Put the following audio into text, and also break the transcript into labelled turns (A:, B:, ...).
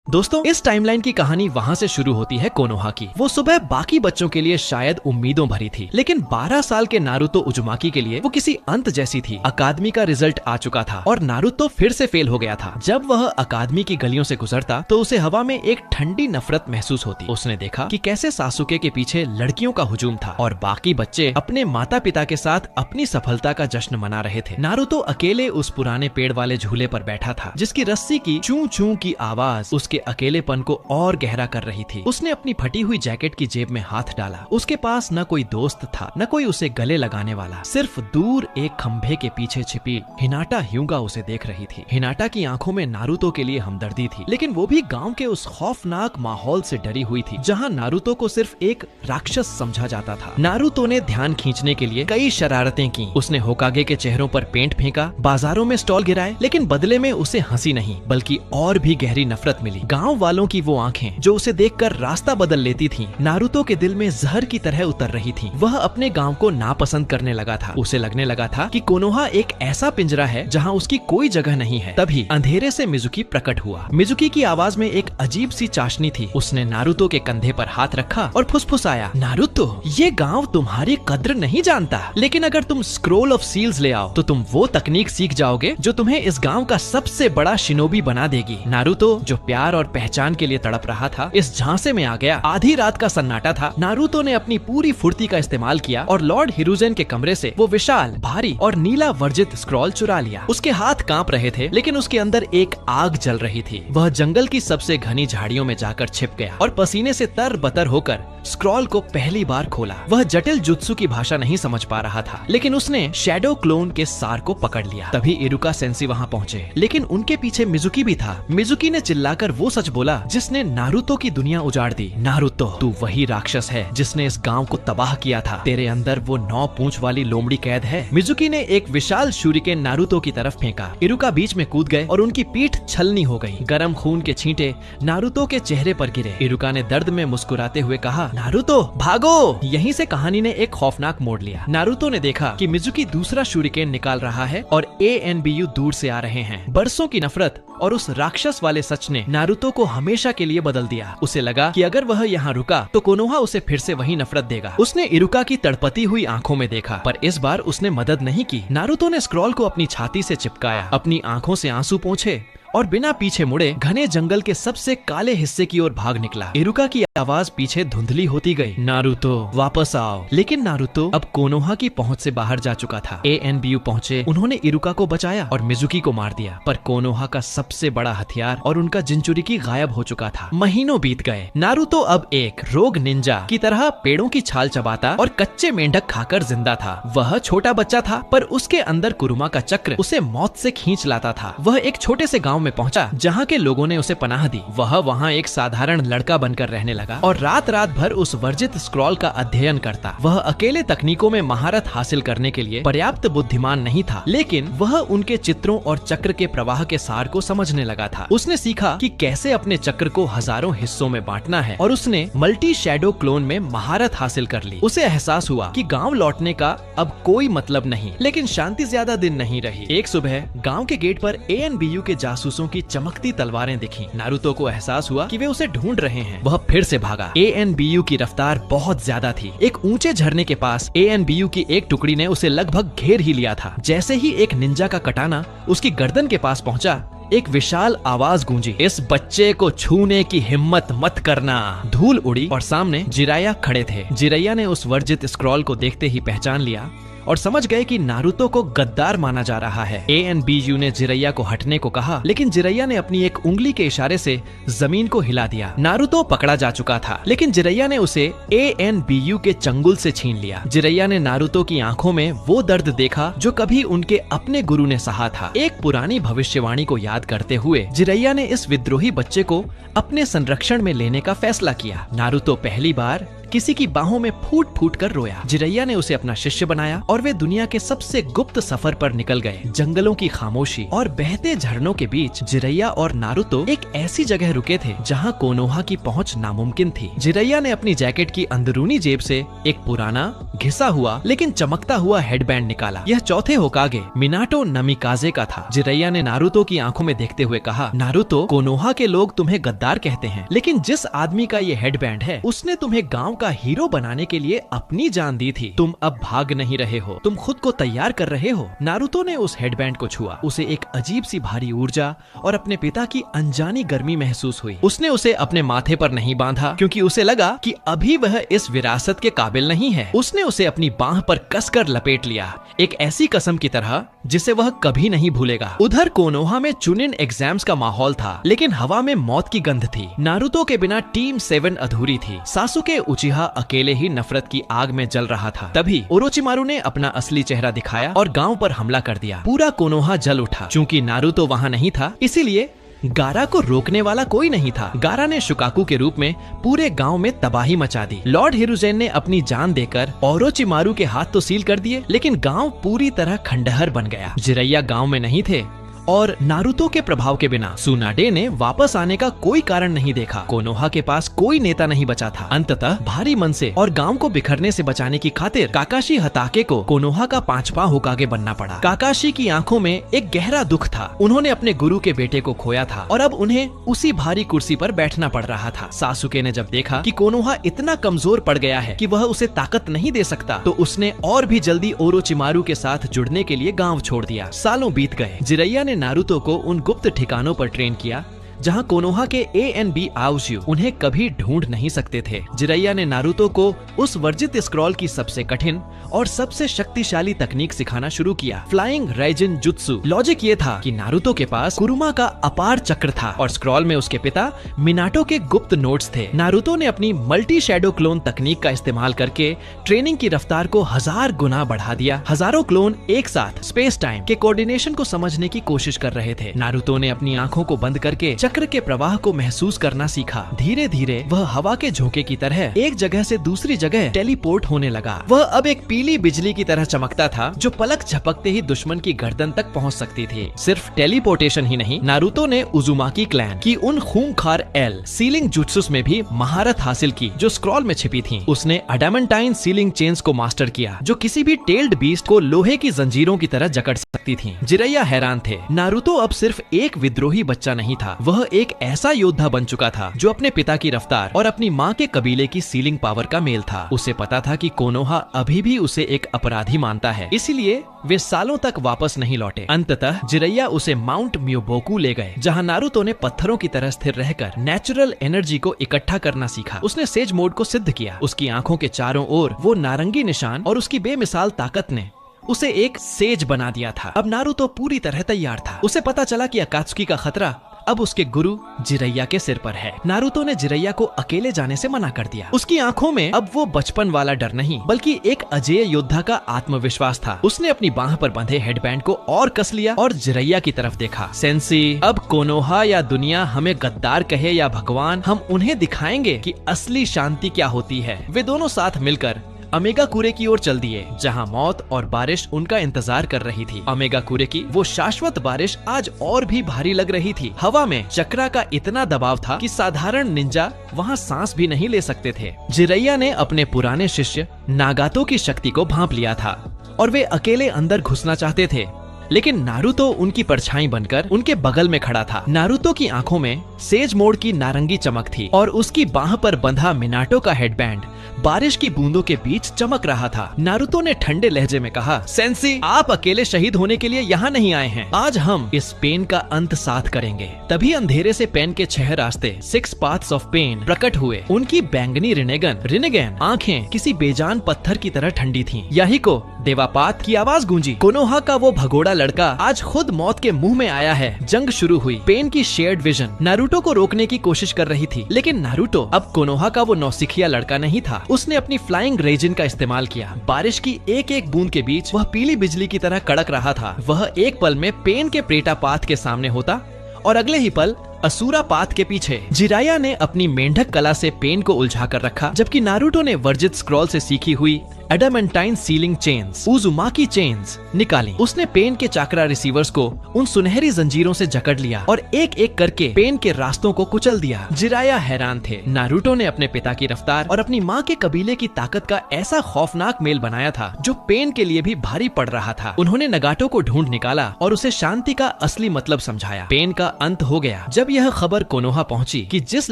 A: दोस्तों, इस टाइमलाइन की कहानी वहाँ से शुरू होती है कोनोहा की। वो सुबह बाकी बच्चों के लिए शायद उम्मीदों भरी थी, लेकिन 12 साल के नारुतो उजुमाकी के लिए वो किसी अंत जैसी थी। अकादमी का रिजल्ट आ चुका था और नारुतो फिर से फेल हो गया था। जब वह अकादमी की गलियों से गुजरता तो उसे हवा में एक ठंडी नफरत महसूस होती। उसने देखा कि कैसे सासुके के पीछे लड़कियों का हुजूम था और बाकी बच्चे अपने माता पिता के साथ अपनी सफलता का जश्न मना रहे थे। नारुतो अकेले उस पुराने पेड़ वाले झूले पर बैठा था, जिसकी रस्सी की चूं चूं की आवाज उसके अकेलेपन को और गहरा कर रही थी। उसने अपनी फटी हुई जैकेट की जेब में हाथ डाला। उसके पास न कोई दोस्त था, न कोई उसे गले लगाने वाला। सिर्फ दूर एक खंभे के पीछे छिपी हिनाटा ह्यूगा उसे देख रही थी। हिनाटा की आंखों में नारुतो के लिए हमदर्दी थी, लेकिन वो भी गांव के उस खौफनाक माहौल से डरी हुई थी, जहां नारुतो को सिर्फ एक राक्षस समझा जाता था। नारुतो ने ध्यान खींचने के लिए कई शरारतें की। उसने होकागे के चेहरों पर पेंट फेंका, बाजारों में स्टॉल गिराए, लेकिन बदले में उसे हंसी नहीं बल्कि और भी गहरी नफरत मिली। गांव वालों की वो आंखें जो उसे देखकर रास्ता बदल लेती थीं, नारुतो के दिल में जहर की तरह उतर रही थीं। वह अपने गांव को नापसंद करने लगा था। उसे लगने लगा था कि कोनोहा एक ऐसा पिंजरा है जहां उसकी कोई जगह नहीं है। तभी अंधेरे से मिजुकी प्रकट हुआ। मिजुकी की आवाज में एक अजीब सी चाशनी थी। उसने नारुतो के कंधे पर हाथ रखा और फुसफुसाया, नारुतो, ये गांव तुम्हारी कद्र नहीं जानता, लेकिन अगर तुम स्क्रोल ऑफ सील्स ले आओ तो तुम वो तकनीक सीख जाओगे जो तुम्हें इस गांव का सबसे बड़ा शिनोबी बना देगी। नारुतो, जो प्यार और पहचान के लिए तड़प रहा था, इस झांसे में आ गया। आधी रात का सन्नाटा था। नारुतो ने अपनी पूरी फुर्ती का इस्तेमाल किया और लॉर्ड हिरुजेन के कमरे से वो विशाल, भारी और नीला वर्जित स्क्रॉल चुरा लिया। उसके हाथ कांप रहे थे, लेकिन उसके अंदर एक आग जल रही थी। वह जंगल की सबसे घनी झाड़ियों में जाकर छिप गया और पसीने से तर-बतर होकर स्क्रॉल को पहली बार खोला। वह जटिल जुत्सु की भाषा नहीं समझ पा रहा था, लेकिन उसने शैडो क्लोन के सार को पकड़ लिया। तभी इरुका सेंसी वहाँ पहुँचे, लेकिन उनके पीछे मिजुकी भी था। मिजुकी ने चिल्लाकर वो सच बोला जिसने नारुतो की दुनिया उजाड़ दी। नारुतो, तू वही राक्षस है जिसने इस गांव को तबाह किया था। तेरे अंदर वो 9 पूंछ वाली लोमड़ी कैद है। मिजुकी ने एक विशाल शूरिकेन नारुतो की तरफ फेंका। इरुका बीच में कूद गए और उनकी पीठ छलनी हो गई। गरम खून के छींटे नारुतो के चेहरे पर गिरे। इरुका ने दर्द में मुस्कुराते हुए कहा, नारुतो, भागो। यहीं से कहानी ने एक खौफनाक मोड़ लिया। नारुतो ने देखा कि मिजुकी दूसरा शूरिकेन निकाल रहा है और एएनबीयू दूर से आ रहे हैं। बरसों की नफरत और उस राक्षस वाले सच ने नारुतो को हमेशा के लिए बदल दिया। उसे लगा कि अगर वह यहाँ रुका तो कोनोहा उसे फिर से वही नफरत देगा। उसने इरुका की तड़पती हुई आंखों में देखा, पर इस बार उसने मदद नहीं की। नारुतो ने स्क्रॉल को अपनी छाती से चिपकाया, अपनी आंखों से आंसू पोंछे और बिना पीछे मुड़े घने जंगल के सबसे काले हिस्से की ओर भाग निकला। इरुका की आवाज पीछे धुंधली होती गई, नारुतो, वापस आओ। लेकिन नारुतो अब कोनोहा की पहुंच से बाहर जा चुका था। एएनबीयू पहुंचे, उन्होंने इरुका को बचाया और मिजुकी को मार दिया, पर कोनोहा का सबसे बड़ा हथियार और उनका जिंचुरिकी गायब हो चुका था। महीनों बीत गए। नारुतो अब एक रोग निंजा की तरह पेड़ों की छाल चबाता और कच्चे मेंढक खाकर जिंदा था। वह छोटा बच्चा था, पर उसके अंदर कुरुमा का चक्र उसे मौत से खींच लाता था। वह एक छोटे से गांव में पहुंचा जहां के लोगों ने उसे पनाह दी। वह वहां एक साधारण लड़का बनकर रहने लगा और रात रात भर उस वर्जित स्क्रॉल का अध्ययन करता। वह अकेले तकनीकों में महारत हासिल करने के लिए पर्याप्त बुद्धिमान नहीं था, लेकिन वह उनके चित्रों और चक्र के प्रवाह के सार को समझने लगा था। उसने सीखा कि कैसे अपने चक्र को हजारों हिस्सों में बांटना है और उसने मल्टी शैडो क्लोन में महारत हासिल कर ली। उसे एहसास हुआ कि गाँव लौटने का अब कोई मतलब नहीं, लेकिन शांति ज्यादा दिन नहीं रही। एक सुबह गाँव के गेट पर एएनबीयू के जासूसों की चमकती तलवारें दिखी। नारुतो को एहसास हुआ कि वे उसे ढूंढ रहे हैं। वह फिर से भागा। एएनबीयू की रफ्तार बहुत ज्यादा थी। एक ऊंचे झरने के पास एएनबीयू की एक टुकड़ी ने उसे लगभग घेर ही लिया था। जैसे ही एक निंजा का कटाना उसकी गर्दन के पास पहुंचा, एक विशाल आवाज गूंजी, इस बच्चे को छूने की हिम्मत मत करना। धूल उड़ी और सामने जिराया खड़े थे। जिरैया ने उस वर्जित स्क्रॉल को देखते ही पहचान लिया और समझ गए कि नारुतो को गद्दार माना जा रहा है। एएनबीयू ने जिरैया को हटने को कहा, लेकिन जिरैया ने अपनी एक उंगली के इशारे से जमीन को हिला दिया। नारुतो पकड़ा जा चुका था, लेकिन जिरैया ने उसे एएनबीयू के चंगुल से छीन लिया। जिरैया ने नारुतो की आंखों में वो दर्द देखा जो कभी उनके अपने गुरु ने सहा था। एक पुरानी भविष्यवाणी को याद करते हुए जिरैया ने इस विद्रोही बच्चे को अपने संरक्षण में लेने का फैसला किया। नारुतो पहली बार किसी की बाहों में फूट फूट कर रोया। जिरैया ने उसे अपना शिष्य बनाया और वे दुनिया के सबसे गुप्त सफर पर निकल गए। जंगलों की खामोशी और बहते झरनों के बीच जिरैया और नारुतो एक ऐसी जगह रुके थे जहाँ कोनोहा की पहुँच नामुमकिन थी। जिरैया ने अपनी जैकेट की अंदरूनी जेब से एक पुराना घिसा हुआ लेकिन चमकता हुआ हेडबैंड निकाला। यह चौथे होकागे मिनाटो नमिकाजे का था। जिरैया ने नारुतो की आंखों में देखते हुए कहा, नारुतो, कोनोहा के लोग तुम्हें गद्दार कहते हैं, लेकिन जिस आदमी का ये हेडबैंड है उसने तुम्हें गांव का हीरो बनाने के लिए अपनी जान दी थी। तुम अब भाग नहीं रहे हो, तुम खुद को तैयार कर रहे हो। नारुतो ने उस हेडबैंड को छुआ। उसे एक अजीब सी भारी ऊर्जा और अपने पिता की अनजानी गर्मी महसूस हुई। उसने उसे अपने माथे पर नहीं बांधा क्योंकि उसे लगा कि अभी वह इस विरासत के काबिल नहीं है। उसने उसे अपनी बाह पर कसकर लपेट लिया, एक ऐसी कसम की तरह जिसे वह कभी नहीं भूलेगा। उधर कोनोहा में चुनिन एग्जाम्स का माहौल था, लेकिन हवा में मौत की गंध थी। नारुतो के बिना टीम 7 अधूरी थी। सासुके उचिहा अकेले ही नफरत की आग में जल रहा था। तभी ओरोचिमारू ने अपना असली चेहरा दिखाया और गांव पर हमला कर दिया। पूरा कोनोहा जल उठा। चूंकि नारुतो वहां नहीं था, इसीलिए गारा को रोकने वाला कोई नहीं था। गारा ने शुकाकू के रूप में पूरे गांव में तबाही मचा दी। लॉर्ड हिरुजेन ने अपनी जान देकर ओरोचिमारू के हाथ तो सील कर दिए, लेकिन गांव पूरी तरह खंडहर बन गया। जिरैया गांव में नहीं थे और नारुतो के प्रभाव के बिना सुनाडे ने वापस आने का कोई कारण नहीं देखा। कोनोहा के पास कोई नेता नहीं बचा था। अंततः भारी मन से और गांव को बिखरने से बचाने की खातिर काकाशी हताके को कोनोहा का 5वां होकागे बनना पड़ा। काकाशी की आंखों में एक गहरा दुख था। उन्होंने अपने गुरु के बेटे को खोया था और अब उन्हें उसी भारी कुर्सी पर बैठना पड़ रहा था। सासुके ने जब देखा कि कोनोहा इतना कमजोर पड़ गया है कि वह उसे ताकत नहीं दे सकता, तो उसने और भी जल्दी ओरोचिमारू के साथ जुड़ने के लिए गाँव छोड़ दिया। सालों बीत गए। जिरैया ने नारुतो को उन गुप्त ठिकानों पर ट्रेन किया जहां कोनोहा के A&B आउशियू उन्हें कभी ढूंढ नहीं सकते थे। जिरैया ने नारुतो को उस वर्जित स्क्रॉल की सबसे कठिन और सबसे शक्तिशाली तकनीक सिखाना शुरू किया, फ्लाइंग राइजिन जुत्सु। लॉजिक ये था कि नारुतो के पास कुरुमा का अपार चक्र था और स्क्रॉल में उसके पिता मिनाटो के गुप्त नोट्स थे। नारुतो ने अपनी मल्टी शैडो क्लोन तकनीक का इस्तेमाल करके ट्रेनिंग की रफ्तार को 1000 गुना बढ़ा दिया। हजारों क्लोन एक साथ स्पेस टाइम के कोऑर्डिनेशन को समझने की कोशिश कर रहे थे। नारुतो ने अपनी आंखों को बंद करके चक्र के प्रवाह को महसूस करना सीखा। धीरे धीरे वह हवा के झोंके की तरह एक जगह से दूसरी जगह टेलीपोर्ट होने लगा। वह अब एक पीली बिजली की तरह चमकता था जो पलक झपकते ही दुश्मन की गर्दन तक पहुंच सकती थी। सिर्फ टेलीपोर्टेशन ही नहीं, नारुतो ने उजुमाकी क्लैन की उन खूंखार एल सीलिंग जुत्सुस में भी महारत हासिल की जो स्क्रॉल में छिपी थी। उसने अडामेंटाइन सीलिंग चेन्स को मास्टर किया जो किसी भी टेल्ड बीस्ट को लोहे की जंजीरों की तरह जकड़ सकती थी। जिरैया हैरान थे। नारुतो अब सिर्फ एक विद्रोही बच्चा नहीं था, वह एक ऐसा योद्धा बन चुका था जो अपने पिता की रफ्तार और अपनी माँ के कबीले की सीलिंग पावर का मेल था। उसे पता था कि कोनोहा अभी भी उसे एक अपराधी मानता है, इसीलिए वे सालों तक वापस नहीं लौटे। अंततः जिरैया उसे माउंट म्योबोकू ले गए जहाँ नारुतो ने पत्थरों की तरह स्थिर रहकर नेचुरल एनर्जी को इकट्ठा करना सीखा। उसने सेज मोड को सिद्ध किया। उसकी आंखों के चारों ओर वो नारंगी निशान और उसकी बेमिसाल ताकत ने उसे एक सेज बना दिया था। अब नारुतो पूरी तरह तैयार था। उसे पता चला कि अकात्सुकी का खतरा अब उसके गुरु जिरैया के सिर पर है। नारुतो ने जिरैया को अकेले जाने से मना कर दिया। उसकी आंखों में अब वो बचपन वाला डर नहीं बल्कि एक अजेय योद्धा का आत्मविश्वास था। उसने अपनी बाह पर बंधे हेडबैंड को और कस लिया और जिरैया की तरफ देखा। सेंसी, अब कोनोहा या दुनिया हमें गद्दार कहे या भगवान, हम उन्हें दिखाएंगे कि असली शांति क्या होती है। वे दोनों साथ मिलकर ओमेगा कुरे की ओर चल दिए जहां मौत और बारिश उनका इंतजार कर रही थी। ओमेगा कुरे की वो शाश्वत बारिश आज और भी भारी लग रही थी। हवा में चक्रा का इतना दबाव था कि साधारण निंजा वहां सांस भी नहीं ले सकते थे। जिरैया ने अपने पुराने शिष्य नागातो की शक्ति को भांप लिया था और वे अकेले अंदर घुसना चाहते थे, लेकिन नारुतो उनकी परछाई बनकर उनके बगल में खड़ा था। नारुतो की आंखों में सेज मोड की नारंगी चमक थी और उसकी बाह पर बंधा मिनाटो का हेडबैंड बारिश की बूंदों के बीच चमक रहा था। नारुतो ने ठंडे लहजे में कहा, सेंसी, आप अकेले शहीद होने के लिए यहाँ नहीं आए हैं। आज हम इस पेन का अंत साथ करेंगे। तभी अंधेरे से पेन के 6 रास्ते 6 पाथ्स ऑफ पेन प्रकट हुए। उनकी बैंगनी रिनेगन आंखें किसी बेजान पत्थर की तरह ठंडी थीं। यही को देवापात की आवाज गूंजी। कोनोहा का वो भगोड़ा लड़का आज खुद मौत के मुंह में आया है। जंग शुरू हुई। पेन की शेयर्ड विजन नारुतो को रोकने की कोशिश कर रही थी, लेकिन नारुतो अब कोनोहा का वो नौसिखिया लड़का नहीं था। उसने अपनी फ्लाइंग रेजिन का इस्तेमाल किया। बारिश की एक एक बूंद के बीच वह पीली बिजली की तरह कड़क रहा था। वह एक पल में पेन के प्रेटापात के सामने होता और अगले ही पल असुरा पाथ के पीछे जिराया ने अपनी मेंढक कला से पेन को उलझा कर रखा, जबकि नारुतो ने वर्जित स्क्रॉल से सीखी हुई एडामेंटाइन सीलिंग चेन्स उजुमाकी चेन्स निकाली। उसने पेन के चाकरा रिसीवर्स को उन सुनहरी जंजीरों से जकड़ लिया और एक एक करके पेन के रास्तों को कुचल दिया। जिराया हैरान थे। नारुतो ने अपने पिता की रफ्तार और अपनी माँ के कबीले की ताकत का ऐसा खौफनाक मेल बनाया था जो पेन के लिए भी भारी पड़ रहा था। उन्होंने नगाटो को ढूंढ निकाला और उसे शांति का असली मतलब समझाया। पेन का अंत हो गया जब यह खबर कोनोहा पहुंची कि जिस